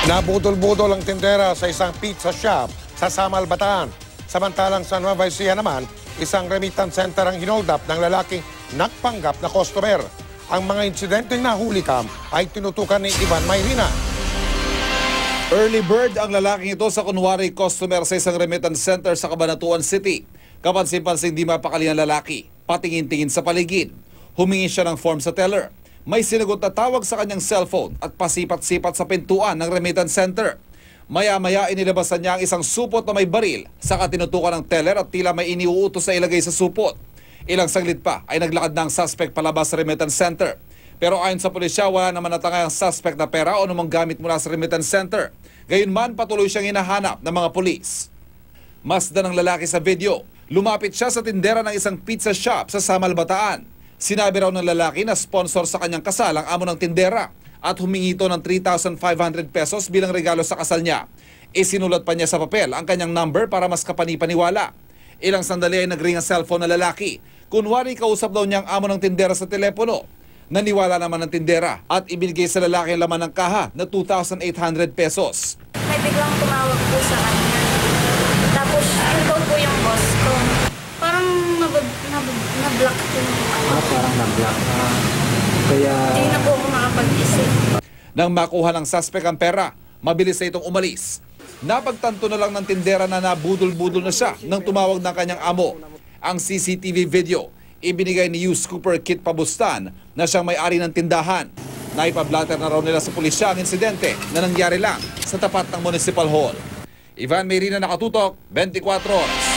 Nabudol-budol ang tindera sa isang pizza shop sa Samal, Bataan. Samantalang sa Nueva Ecija naman, isang remittance center ang hinold up ng lalaking nagpanggap na customer. Ang mga insidenteng nahulikam ay tinutukan ni Ivan Mayrina. Early bird ang lalaking ito sa kunwari customer sa isang remittance center sa Cabanatuan City. Kapansin-pansin di mapakali ang lalaki, patingin-tingin sa paligid. Humingi siya ng form sa teller. May sinagot na tawag sa kanyang cellphone at pasipat-sipat sa pintuan ng remittance center. Maya-maya inilabasan niya ang isang supot na may baril, saka tinutukan ng teller at tila may iniuutos na ilagay sa supot. Ilang saglit pa ay naglakad na ang suspect palabas sa remittance center. Pero ayon sa pulisya, wala naman natangay ang suspect na pera o anumang gamit mula sa remittance center. Gayunman, patuloy siyang hinahanap ng mga pulis. Masdan ng lalaki sa video. Lumapit siya sa tindera ng isang pizza shop sa Samal, Bataan. Sinabi raw ng lalaki na sponsor sa kanyang kasal ang amo ng tindera at humingi ito ng 3,500 pesos bilang regalo sa kasal niya. Isinulat pa niya sa papel ang kanyang number para mas kapani-paniwala. Ilang sandali ay nagring ang cellphone ng lalaki. Kunwari kausap daw niya ang amo ng tindera sa telepono. Naniwala naman ng tindera at ibinigay sa lalaki ang laman ng kaha na 2,800 pesos. May biglang tumawag po sa kanya. Tapos yun daw po yung boss ko. Parang na-block po. Parang na-block. Kaya... Hindi na po ako makapag-isip. Nang makuha ng suspect ang pera, mabilis na itong umalis. Napagtanto na lang ng tindera na nabudol-budol na siya nang tumawag ng kanyang amo. Ang CCTV video, ibinigay ni Hugh Cooper Kit Pabustan na siyang may-ari ng tindahan. Naipablatter na raw nila sa pulisya ang insidente na nangyari lang sa tapat ng Municipal Hall. Ivan Mayrina, Nakatutok, 24 Oras.